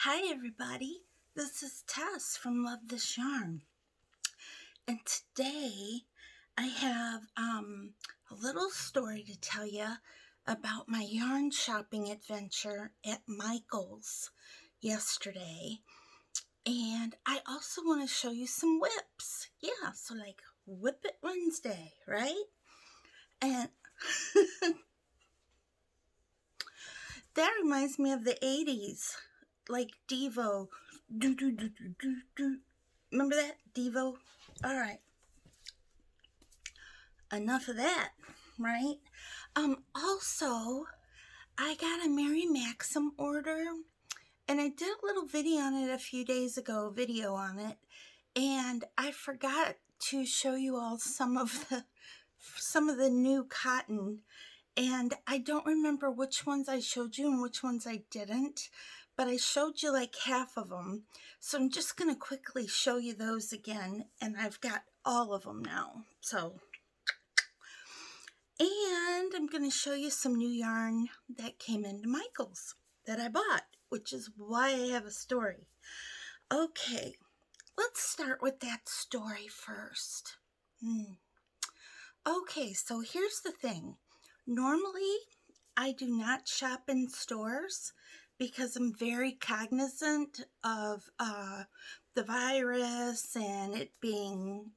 Hi everybody, this is Tess from Love This Yarn, and today I have a little story to tell you about my yarn shopping adventure at Michael's yesterday, and I also want to show you some WIPs. Yeah, so like Whip It Wednesday, right? And that reminds me of the 80s, like Devo. Do, do, do, do, do, do. Remember that? Devo? All right. Enough of that, right? Also, I got a Mary Maxim order, and I did a little video on it a few days ago, and I forgot to show you all some of the new cotton, and I don't remember which ones I showed you and which ones I didn't, but I showed you like half of them. So I'm just going to quickly show you those again, and I've got all of them now. And I'm going to show you some new yarn that came into Michael's that I bought, which is why I have a story. Okay, let's start with that story first. Okay, so here's the thing. Normally, I do not shop in stores because I'm very cognizant of the virus and it being,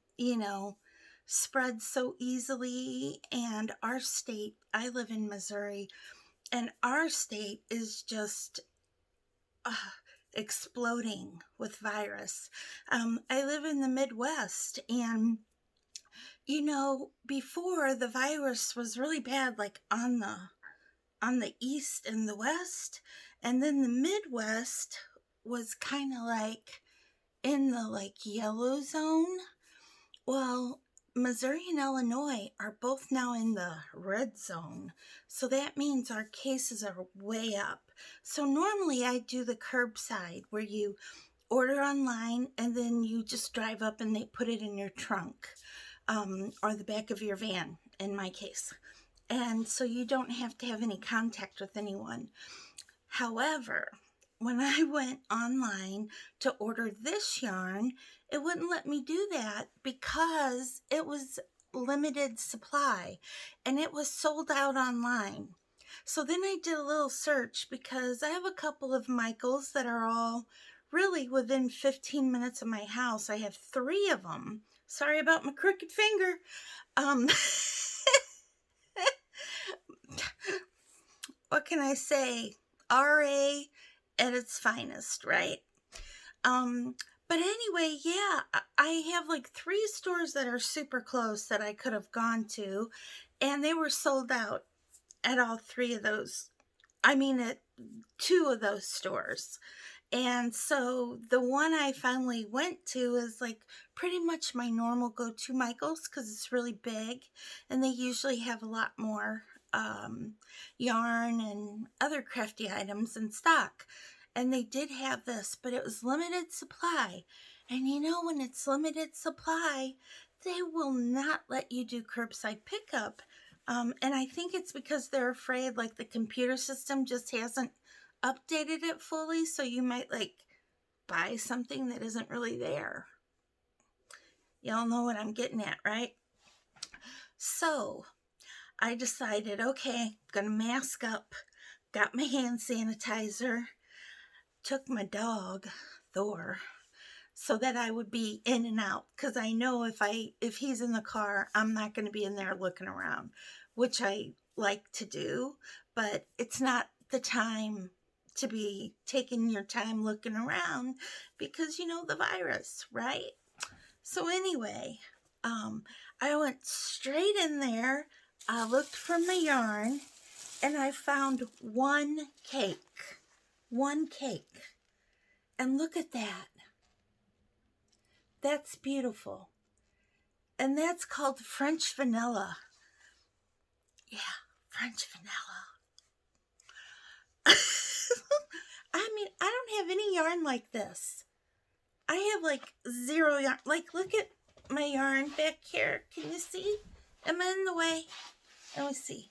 spread so easily. And our state, I live in Missouri, and our state is just exploding with virus. I live in the Midwest, and before the virus was really bad, like on the east and the west, and then the Midwest was kind of like in the yellow zone. Well, Missouri and Illinois are both now in the red zone, so that means our cases are way up. So normally I do the curbside where you order online and then you just drive up and they put it in your trunk, or the back of your van in my case. And so you don't have to have any contact with anyone. However, when I went online to order this yarn, it wouldn't let me do that because it was limited supply and it was sold out online. So then I did a little search because I have a couple of Michaels that are all really within 15 minutes of my house. I have 3 of them. Sorry about my crooked finger. What can I say? RA at its finest, right? But anyway, yeah, I have like 3 stores that are super close that I could have gone to, and they were sold out at all 3 of those. I mean, at 2 of those stores. And so the one I finally went to is like pretty much my normal go-to Michael's because it's really big and they usually have a lot more yarn and other crafty items in stock. And they did have this, but it was limited supply. And when it's limited supply, they will not let you do curbside pickup. And I think it's because they're afraid like the computer system just hasn't updated it fully, so you might buy something that isn't really there. Y'all know what I'm getting at, right? So I decided, okay, gonna mask up, got my hand sanitizer, took my dog, Thor, so that I would be in and out, because I know if he's in the car, I'm not going to be in there looking around, which I like to do, but it's not the time to be taking your time looking around because the virus, right? So anyway, I went straight in there. I looked for my yarn and I found one cake. And look at that. That's beautiful. And that's called French vanilla. Yeah, French vanilla. I mean, I don't have any yarn like this. I have 0 yarn. Look at my yarn back here. Can you see? Am I in the way? Let me see.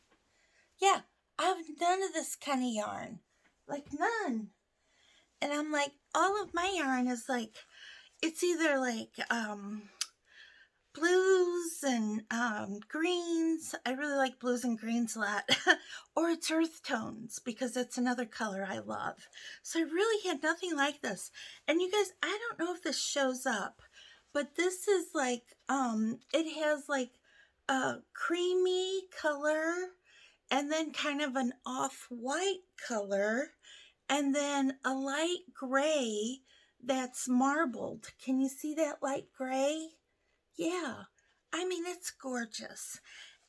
Yeah, I have none of this kind of yarn. None. And I'm like, all of my yarn is like, it's either like blues and greens. I really like blues and greens a lot. Or it's earth tones because it's another color I love. So I really had nothing like this. And you guys, I don't know if this shows up, but this is like, it has like a creamy color and then kind of an off-white color and then a light gray that's marbled. Can you see that light gray? Yeah, I mean, it's gorgeous.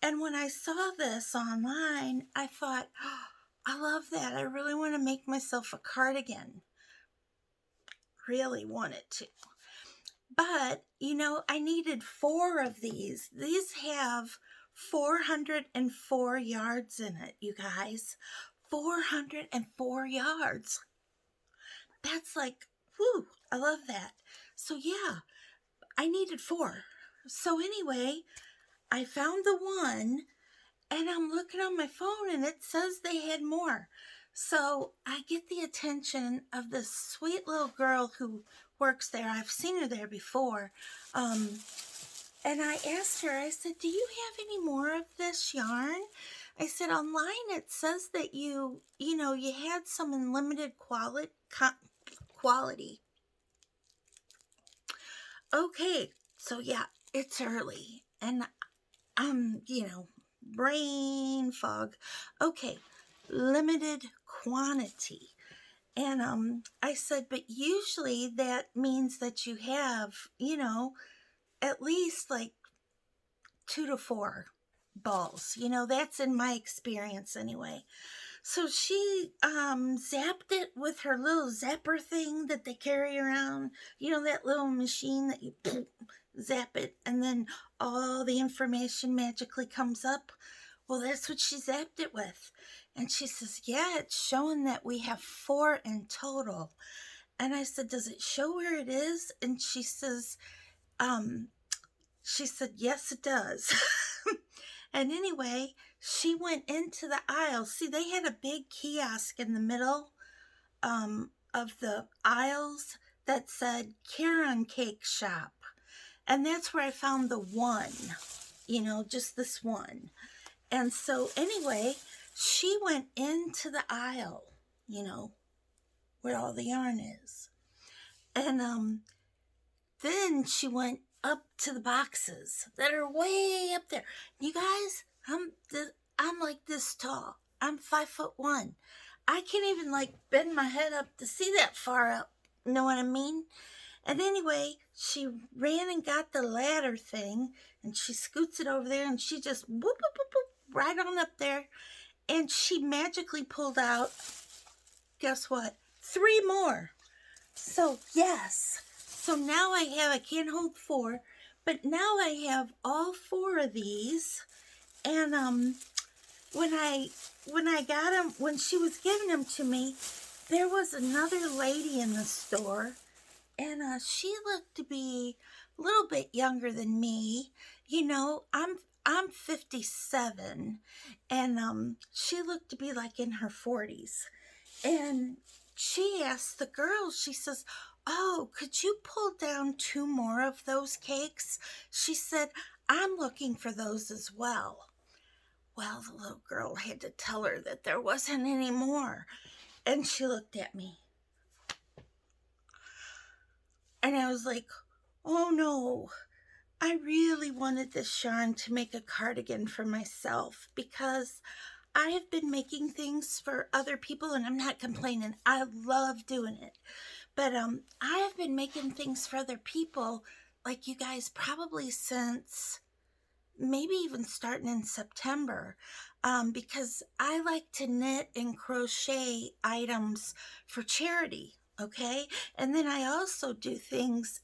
And when I saw this online, I thought, oh, I love that. I really want to make myself a cardigan. Really wanted to. But, you know, I needed 4 of these. These have 404 yards in it, you guys. 404 yards. That's like, whew, I love that. So, yeah, I needed 4. So, anyway, I found the one and I'm looking on my phone and it says they had more. So I get the attention of this sweet little girl who works there. I've seen her there before. And I asked her, I said, do you have any more of this yarn? I said, online it says that you had some in limited quality. Okay, so yeah, it's early. And brain fog. Okay, limited quantity. And I said, but usually that means that you have, at least like 2 to 4 balls. That's in my experience anyway. So she zapped it with her little zapper thing that they carry around. That little machine that you zap it and then all the information magically comes up. Well, that's what she zapped it with. And she says, yeah, it's showing that we have 4 in total. And I said, does it show where it is? And she said, yes, it does. And anyway, she went into the aisle. See, they had a big kiosk in the middle of the aisles that said Karen Cake Shop. And that's where I found the one, just this one. And so anyway, she went into the aisle, where all the yarn is. And then she went up to the boxes that are way up there. You guys, I'm like this tall. I'm 5'1". I can't even like bend my head up to see that far up. Know what I mean? And anyway, she ran and got the ladder thing, and she scoots it over there, and she just whoop, whoop, whoop, whoop, right on up there. And she magically pulled out, guess what? 3 more. So, yes. So now I can't hold 4, but now I have all 4 of these. And when I got them, when she was giving them to me, there was another lady in the store. And she looked to be a little bit younger than me. I'm 57, and she looked to be like in her 40s. And she asked the girl, she says, oh, could you pull down 2 more of those cakes? She said, I'm looking for those as well. Well, the little girl had to tell her that there wasn't any more. And she looked at me. And I was like, oh no, I really wanted this yarn to make a cardigan for myself because I have been making things for other people and I'm not complaining. I love doing it. But I have been making things for other people, like you guys, probably since maybe even starting in September, because I like to knit and crochet items for charity, okay? And then I also do things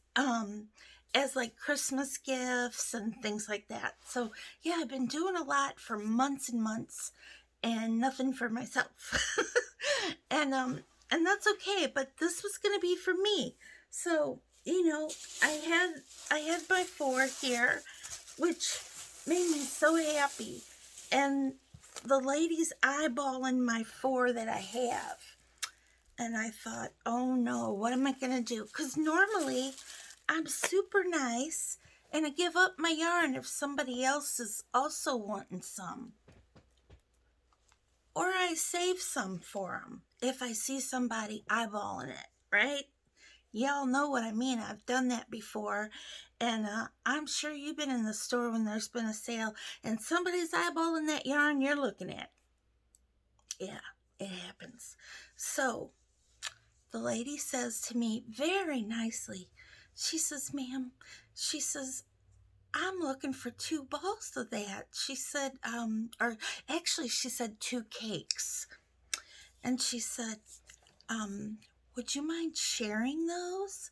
as like Christmas gifts and things like that. So yeah, I've been doing a lot for months and months and nothing for myself. And that's okay, but this was going to be for me. So, I had my 4 here, which made me so happy. And the lady's eyeballing my 4 that I have. And I thought, oh no, what am I going to do? Because normally I'm super nice and I give up my yarn if somebody else is also wanting some. Or I save some for them if I see somebody eyeballing it, right? Y'all know what I mean. I've done that before. And I'm sure you've been in the store when there's been a sale and somebody's eyeballing that yarn you're looking at. Yeah, it happens. So the lady says to me very nicely, she says, ma'am, she says, I'm looking for 2 balls of that. She said, or actually, she said 2 cakes. And she said, would you mind sharing those?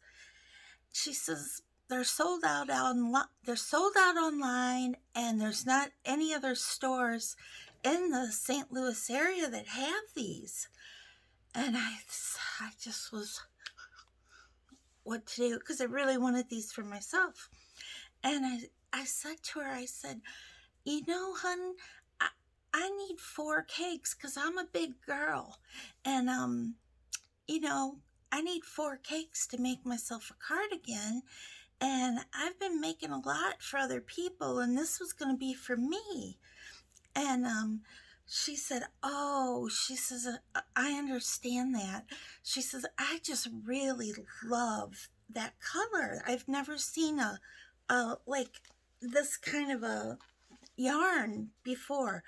She says, they're sold out online, and there's not any other stores in the St. Louis area that have these. And I just was what to do because I really wanted these for myself. And I said to her, I said, hun, I, I need 4 cakes because I'm a big girl. And, I need 4 cakes to make myself a cardigan. And I've been making a lot for other people, and this was going to be for me. And she said, oh, she says, I understand that. She says, I just really love that color. I've never seen a like this kind of a yarn before.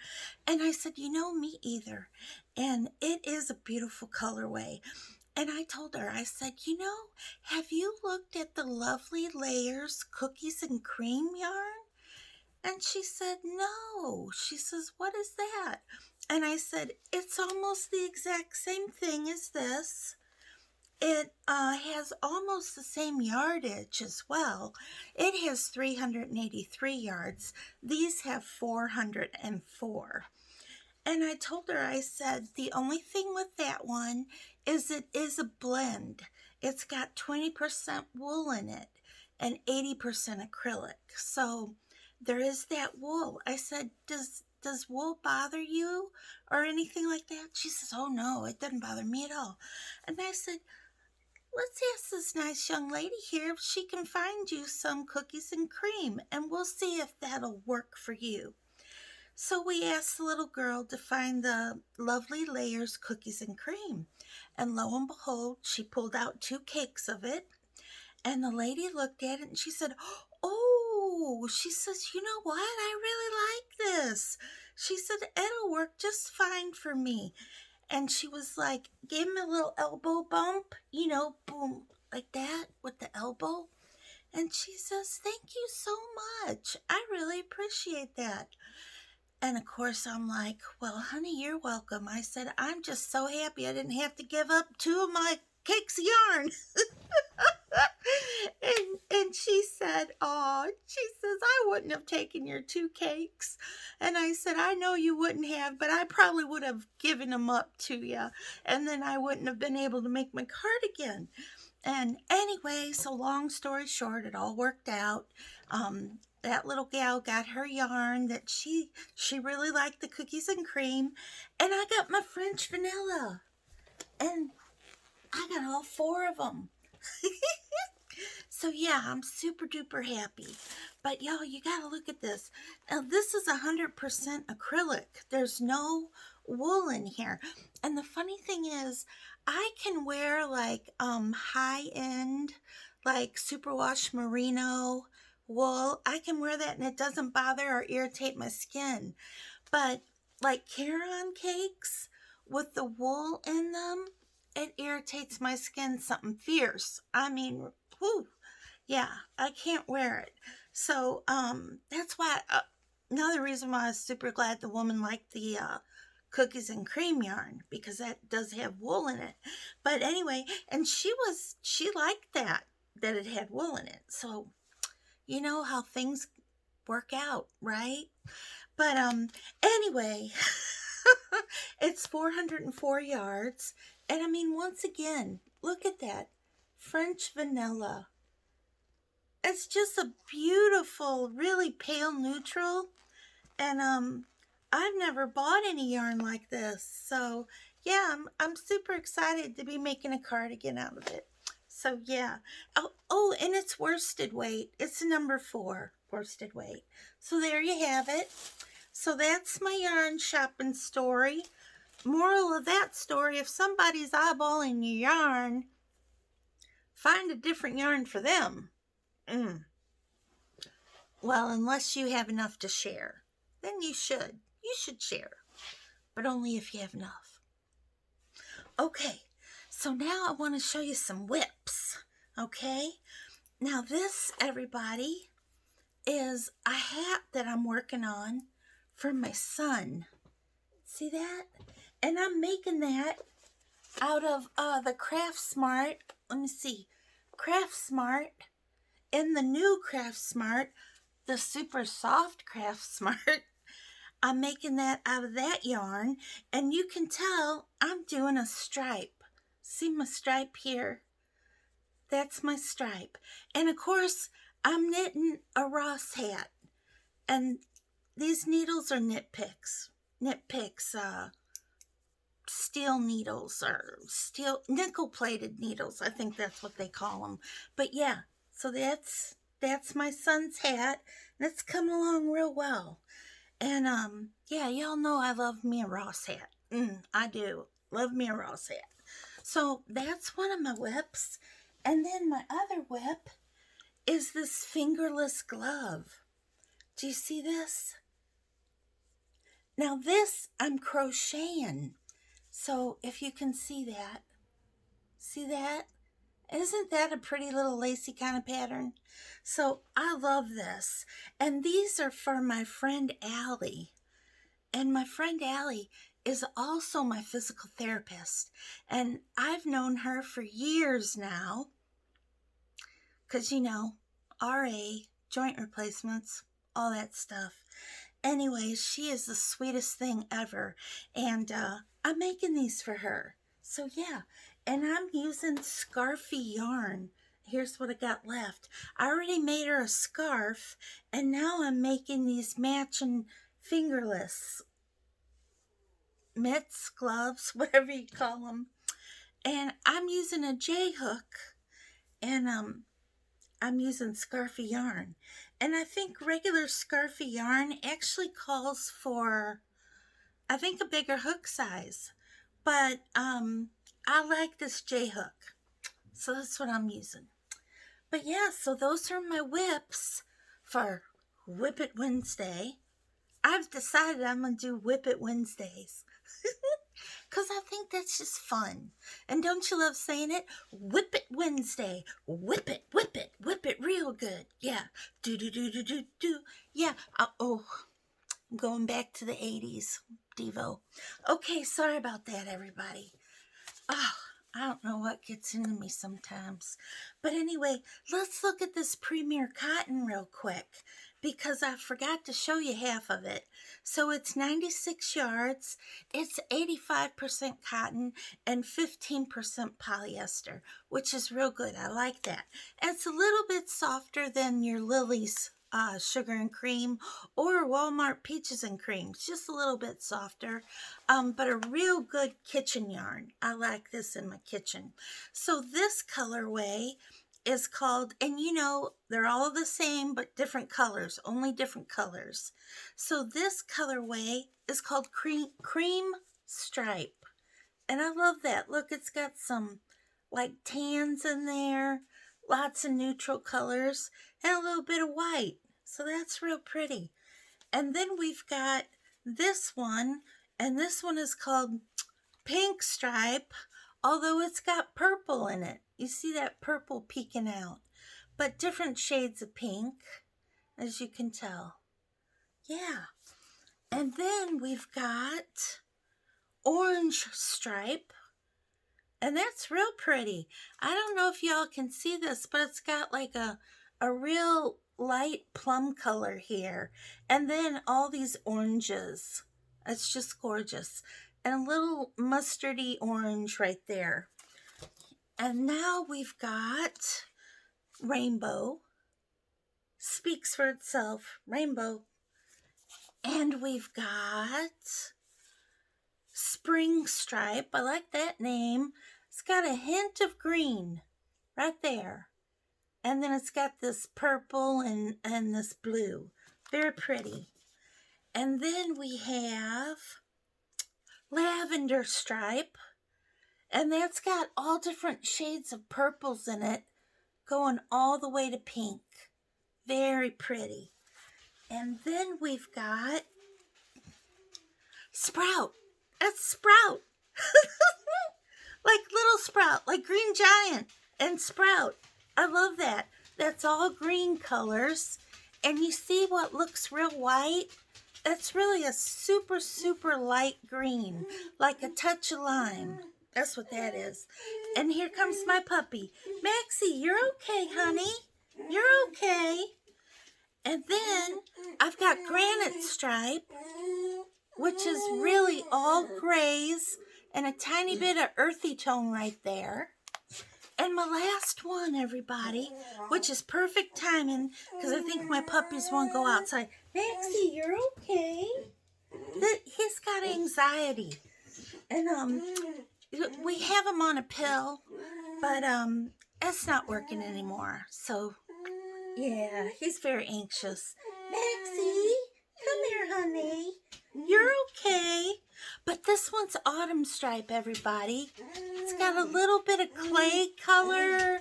And I said, me either. And it is a beautiful colorway. And I told her, I said, have you looked at the Lovely Layers cookies and cream yarn? And she said, no. She says, what is that? And I said, it's almost the exact same thing as this. It has almost the same yardage as well. It has 383 yards. These have 404. And I told her, I said, the only thing with that one is it is a blend. It's got 20% wool in it and 80% acrylic. So there is that wool. I said, does wool bother you or anything like that? She says, oh no, it doesn't bother me at all. And I said, let's ask this nice young lady here if she can find you some cookies and cream, and we'll see if that'll work for you. So we asked the little girl to find the Lovely Layers cookies and cream. And lo and behold, she pulled out 2 cakes of it. And the lady looked at it and she said, oh, she says, you know what? I really like this. She said, it'll work just fine for me. And she was like, gave me a little elbow bump, boom, like that with the elbow. And she says, thank you so much. I really appreciate that. And of course, I'm like, well, honey, you're welcome. I said, I'm just so happy I didn't have to give up 2 of my cakes of yarn. and she said, oh, she says, I wouldn't have taken your 2 cakes. And I said, I know you wouldn't have, but I probably would have given them up to you. And then I wouldn't have been able to make my cardigan. And anyway, so long story short, it all worked out. That little gal got her yarn that she really liked the cookies and cream, and I got my French vanilla, and I got all 4 of them. So yeah, I'm super duper happy. But y'all, you gotta look at this. Now this is 100% acrylic. There's no wool in here. And the funny thing is, I can wear like high end, like superwash merino wool. I can wear that and it doesn't bother or irritate my skin. But like Caron cakes with the wool in them, it irritates my skin something fierce. I mean, whew. Yeah, I can't wear it. So that's why another reason why I was super glad the woman liked the cookies and cream yarn, because that does have wool in it. But anyway, and she liked that it had wool in it. So you know how things work out, right? But anyway, it's 404 yards. And I mean, once again, look at that. French vanilla. It's just a beautiful, really pale neutral. And I've never bought any yarn like this. So yeah, I'm super excited to be making a cardigan out of it. So yeah. Oh, and it's worsted weight. It's number 4 worsted weight. So there you have it. So that's my yarn shopping story. Moral of that story, if somebody's eyeballing your yarn, find a different yarn for them. Well, unless you have enough to share, then you should. You should share, but only if you have enough. Okay, so now I want to show you some WIPs. Okay, now this, everybody, is a hat that I'm working on for my son. See that? And I'm making that out of the Craft Smart. Let me see. Craft Smart. In the new Craft Smart, the super soft Craft Smart, I'm making that out of that yarn. And you can tell I'm doing a stripe. See my stripe here? That's my stripe. And of course, I'm knitting a Ross hat. And these needles are knit picks. Knit picks, steel needles or steel nickel plated needles. I think that's what they call them. But yeah, so that's my son's hat. And it's coming along real well. And yeah, y'all know I love me a Ross hat. I do. Love me a Ross hat. So that's one of my WIPs. And then my other WIP is this fingerless glove. Do you see this? Now this I'm crocheting. So if you can see that, isn't that a pretty little lacy kind of pattern? So I love this. And these are for my friend Allie. And my friend Allie is also my physical therapist. And I've known her for years now. Because, RA, joint replacements, all that stuff. Anyway, she is the sweetest thing ever. And I'm making these for her. So yeah, and I'm using scarfy yarn. Here's what I got left. I already made her a scarf, and now I'm making these matching fingerless mitts, gloves, whatever you call them. And I'm using a J-hook, and I'm using scarfy yarn. And I think regular scarfy yarn actually calls for, I think, a bigger hook size. But I like this J-hook. So that's what I'm using. But yeah, so those are my WIPs for Whip It Wednesday. I've decided I'm going to do Whip It Wednesdays. Because I think that's just fun. And don't you love saying it? Whip It Wednesday. Whip it, whip it, whip it real good. Yeah. Do, do, do, do, do, do. Yeah. I'm going back to the 80s. Devo. Okay, sorry about that, everybody. Oh, I don't know what gets into me sometimes. But anyway, let's look at this Premier Cotton real quick because I forgot to show you half of it. So it's 96 yards, it's 85% cotton and 15% polyester, which is real good. I like that. And it's a little bit softer than your Lily's sugar and cream or Walmart peaches and cream. It's just a little bit softer, but a real good kitchen yarn. I like this in my kitchen. So this colorway is called, and they're all the same but different colors, only different colors. So this colorway is called cream stripe, and I love that. Look, it's got some like tans in there, lots of neutral colors, and a little bit of white. So that's real pretty. And then we've got this one, and this one is called pink stripe, although it's got purple in it. You see that purple peeking out, but different shades of pink, as you can tell. Yeah. And then we've got orange stripe, and that's real pretty. I don't know if y'all can see this, but it's got like a real light plum color here. And then all these oranges. It's just gorgeous. And a little mustardy orange right there. And now we've got rainbow. Speaks for itself. Rainbow. And we've got spring stripe. I like that name. It's got a hint of green right there. And then it's got this purple and this blue. Very pretty. And then we have lavender stripe. And that's got all different shades of purples in it, going all the way to pink. Very pretty. And then we've got Sprout. That's Sprout. Like little Sprout, like Green Giant and Sprout. I love that. That's all green colors. And you see what looks real white? That's really a super, super light green, like a touch of lime. That's what that is. And here comes my puppy. Maxie, you're okay, honey. You're okay. And then I've got granite stripe, which is really all grays and a tiny bit of earthy tone right there. And my last one, everybody, which is perfect timing because I think my puppies won't go outside. Maxie, you're okay. He's got anxiety. And we have him on a pill, but it's not working anymore. So, yeah, he's very anxious. Maxie, come here, honey. You're okay. But this one's autumn stripe, everybody. It's got a little bit of clay color,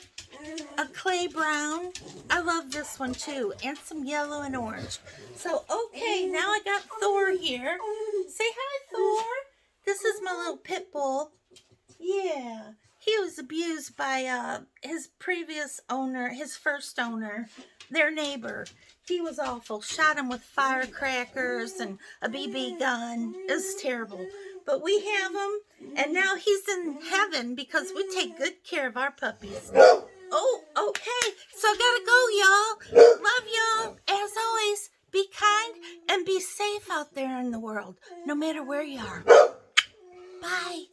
a clay brown. I love this one too, and some yellow and orange. So, okay, now I got Thor here. Say hi, Thor. This is my little pit bull. Yeah, he was abused by his previous owner, his first owner, their neighbor. He was awful. Shot him with firecrackers and a BB gun. It was terrible. But we have him, and now he's in heaven because we take good care of our puppies. Oh, okay. So I gotta go, y'all. Love y'all. As always, be kind and be safe out there in the world, no matter where you are. Bye.